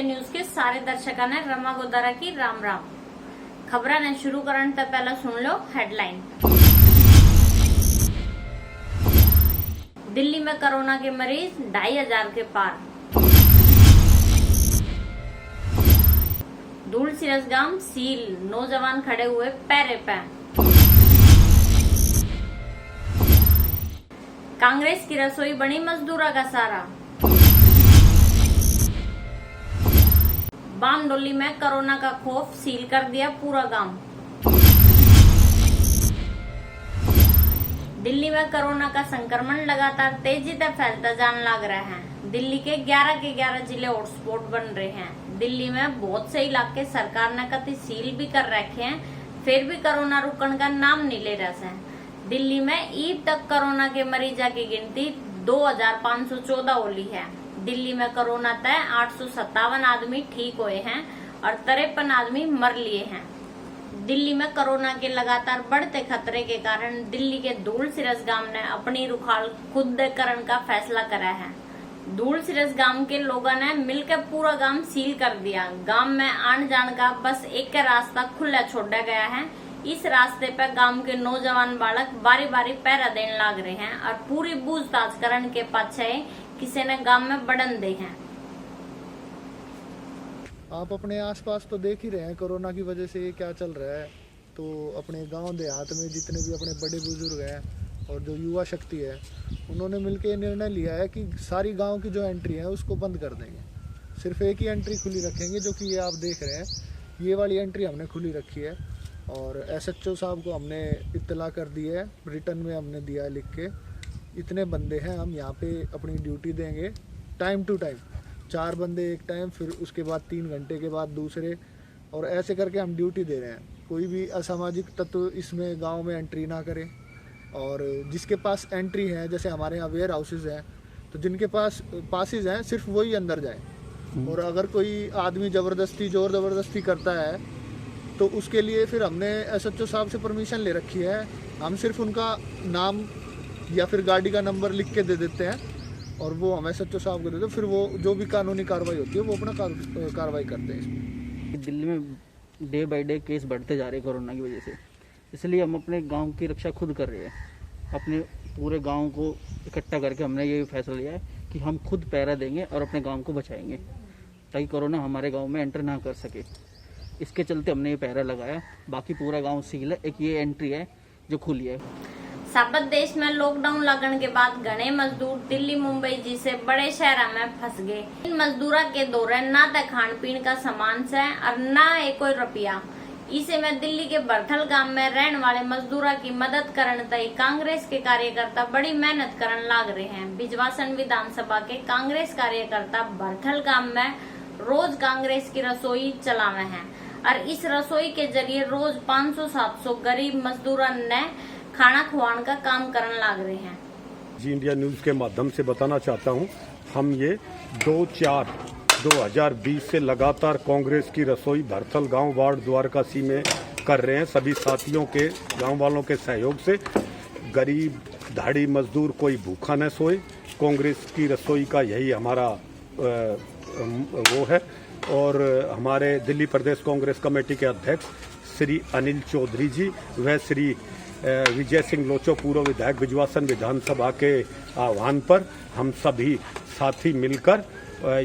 India news के सारे दर्शकों ने रमा गोदारा की राम राम। खबरां ने शुरू करने से पहले सुन लो हेडलाइन। दिल्ली में कोरोना के मरीज 2500 के पार। धूल सिरसगाम सील, नौजवान खड़े हुए पैरे पे। कांग्रेस की रसोई बनी मजदूरों का सहारा। बामडोली में कोरोना का खौफ, सील कर दिया पूरा गांव। दिल्ली में कोरोना का संक्रमण लगातार तेजी से फैलता जाने लग रहा है। दिल्ली के 11 जिले हॉटस्पॉट बन रहे हैं। दिल्ली में बहुत से इलाके सरकार ने कति सील भी कर रखे हैं, फिर भी कोरोना रुकने का नाम नहीं ले रहा है। दिल्ली में ईद तक कोरोना के मरीजों की गिनती 2514 होली है। दिल्ली में कोरोना तय 857 आदमी ठीक हुए हैं और 53 आदमी मर लिए हैं। दिल्ली में कोरोना के लगातार बढ़ते खतरे के कारण दिल्ली के धूल सिरसगाम ने अपनी रुखाल खुद करने का फैसला करा है। धूल सिरसगाम के लोगों ने मिलकर पूरा गांव सील कर दिया। गांव में आने जाने का बस एक रास्ता खुला छोड़ा गया है। इस रास्ते पर गांव के नौजवान बालक बारी बारी पहरा देने लग रहे हैं और पूरी पूछताछ करने के पीछे किसी ने गांव में बढ़न दे हैं। आप अपने आसपास तो देख ही रहे हैं कोरोना की वजह से ये क्या चल रहा है। तो अपने गांव देहात में जितने भी अपने बड़े बुजुर्ग हैं और जो युवा शक्ति है, उन्होंने मिलकर ये निर्णय लिया है कि सारी गांव की जो एंट्री है उसको बंद कर देंगे। सिर्फ एक ही एंट्री खुली रखेंगे, जो कि ये आप देख रहे हैं। ये वाली एंट्री हमने खुली रखी है और SHO साहब को हमने इत्तला कर दी है, रिटर्न में हमने दिया है लिख के। इतने बंदे हैं, हम यहाँ पे अपनी ड्यूटी देंगे टाइम टू टाइम। 4 बंदे एक टाइम, फिर उसके बाद 3 घंटे के बाद दूसरे, और ऐसे करके हम ड्यूटी दे रहे हैं। कोई भी असामाजिक तत्व इसमें गांव में एंट्री ना करे। और जिसके पास एंट्री है, जैसे हमारे यहाँ वेयर हाउसेज हैं, तो जिनके पास पासिस हैं सिर्फ वही अंदर जाए। और अगर कोई आदमी जोर ज़बरदस्ती करता है तो उसके लिए फिर हमने SHO साहब से परमिशन ले रखी है। हम सिर्फ उनका नाम या फिर गाड़ी का नंबर लिख के दे देते हैं और वो हम SHO साहब को देते हैं। फिर वो जो भी कानूनी कार्रवाई होती है वो अपना कार्रवाई करते हैं इसमें। दिल्ली में डे बाय डे केस बढ़ते जा रहे हैं कोरोना की वजह से, इसलिए हम अपने गांव की रक्षा खुद कर रहे हैं। अपने पूरे गांव को इकट्ठा करके हमने ये फैसला लिया है कि हम खुद पहरा देंगे और अपने गांव को बचाएंगे, ताकि कोरोना हमारे गांव में एंटर ना कर सके। इसके चलते हमने ये पहरा लगाया। बाकी पूरा गांव सील है, एक ये एंट्री है जो खुली है। साबत देश में लॉकडाउन लगने के बाद घने मजदूर दिल्ली, मुंबई जैसे बड़े शहरों में फंस गए। इन मजदूरों के दौरे ना तो खान पीन का सामान से और ना एक कोई रुपया। इसे में दिल्ली के बरथल गांव में रहने वाले मजदूरों की मदद करने तय कांग्रेस के कार्यकर्ता बड़ी मेहनत करने लग रहे हैं। बिजवासन विधानसभा के कांग्रेस कार्यकर्ता बरथल गांव में रोज कांग्रेस की रसोई चलावे हैं और इस रसोई के जरिए रोज 500-700 गरीब मजदूरों ने खाना खुआने का काम करने लग रहे हैं। जी इंडिया न्यूज के माध्यम से बताना चाहता हूं, हम ये 2/4/2020 से लगातार कांग्रेस की रसोई भरथल गांव वार्ड द्वारकासी में कर रहे हैं। सभी साथियों के, गांव वालों के सहयोग से गरीब दाढ़ी मजदूर कोई भूखा न सोए। कांग्रेस की रसोई का यही हमारा वो है। और हमारे दिल्ली प्रदेश कांग्रेस कमेटी के अध्यक्ष श्री अनिल चौधरी जी व श्री विजय सिंह लोचो, पूर्व विधायक बिजवासन विधानसभा के आह्वान पर हम सभी साथी मिलकर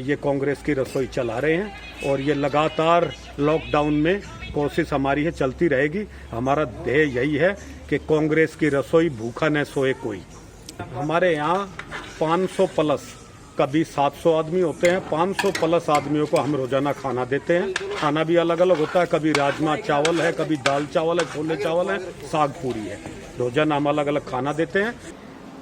ये कांग्रेस की रसोई चला रहे हैं। और ये लगातार लॉकडाउन में कोशिश हमारी है, चलती रहेगी। हमारा ध्येय यही है कि कांग्रेस की रसोई भूखा न सोए कोई। हमारे यहाँ 500 प्लस, कभी 700 आदमी होते हैं। 500 प्लस आदमियों को हम रोजाना खाना देते हैं। खाना भी अलग अलग होता है, कभी राजमा चावल है, कभी दाल चावल है, छोले चावल है, साग पूरी है। रोजाना हम अलग अलग खाना देते हैं।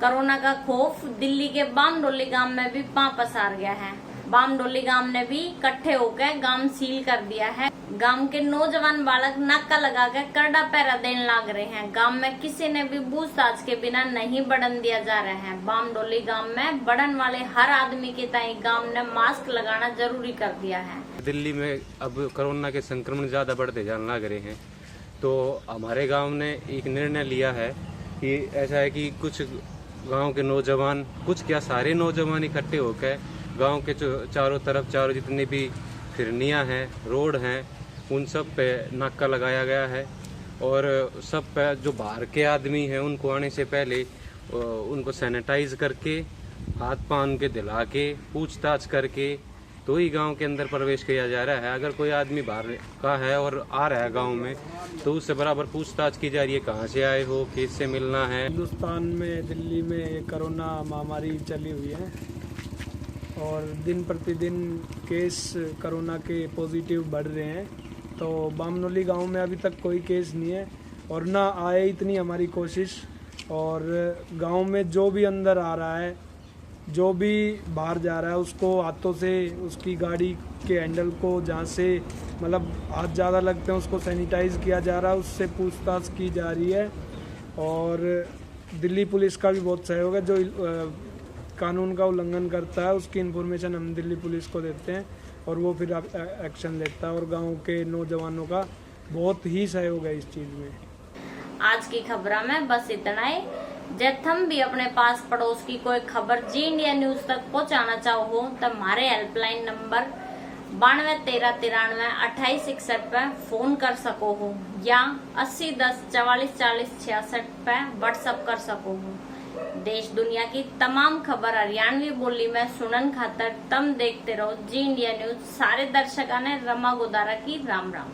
कोरोना का खौफ दिल्ली के बामडोली गांव में भी पांव पसार गया है। बामडोली गांव ने भी इकट्ठे होकर गांव सील कर दिया है। गांव के नौजवान बालक नाका लगाकर करड़ा पहरा देने लग रहे हैं। गांव में किसी ने भी पूछताछ के बिना नहीं बढ़न दिया जा रहा है। बामडोली गांव में बढ़न वाले हर आदमी के ताई गांव ने मास्क लगाना जरूरी कर दिया है। दिल्ली में अब कोरोना के संक्रमण ज्यादा बढ़ते जाने लग रहे हैं, तो हमारे गांव ने एक निर्णय लिया है कि ऐसा है कि कुछ गांव के नौजवान, कुछ क्या सारे नौजवान इकट्ठे होकर गांव के चारों जितने भी फिरनियाँ हैं, रोड हैं, उन सब पे नाका लगाया गया है। और सब पे जो बाहर के आदमी हैं उनको आने से पहले उनको सैनिटाइज करके, हाथ पाँव उनके दिला के, पूछताछ करके तो ही गांव के अंदर प्रवेश किया जा रहा है। अगर कोई आदमी बाहर का है और आ रहा है गांव में तो उससे बराबर पूछताछ की जा रही है, कहाँ से आए हो, किससे मिलना है। हिंदुस्तान में, दिल्ली में ये कोरोना महामारी चली हुई है और दिन प्रतिदिन केस कोरोना के पॉजिटिव बढ़ रहे हैं। तो बामनोली गांव में अभी तक कोई केस नहीं है और ना आए, इतनी हमारी कोशिश। और गांव में जो भी अंदर आ रहा है, जो भी बाहर जा रहा है, उसको हाथों से उसकी गाड़ी के हैंडल को जहाँ से मतलब हाथ ज़्यादा लगते हैं उसको सैनिटाइज किया जा रहा है, उससे पूछताछ की जा रही है। और दिल्ली पुलिस का भी बहुत सहयोग है, जो कानून का उल्लंघन करता है उसकी इन्फॉर्मेशन हम दिल्ली पुलिस को देते हैं और वो फिर एक्शन लेता है। और गांव के नौजवानों का बहुत ही सहयोग है इस चीज़ में। आज की खबरों में बस इतना ही। जब तुम भी अपने पास पड़ोस की कोई खबर जी इंडिया न्यूज तक पहुंचाना चाहो तो हमारे हेल्पलाइन नंबर 9213932861 पे फोन कर सको हो या 8010444066 पे व्हाट्सएप कर सको हो। देश दुनिया की तमाम खबर हरियाणवी बोली में सुनन खातर तुम देखते रहो जी इंडिया न्यूज। सारे दर्शकों ने रमा गोदारा की राम राम।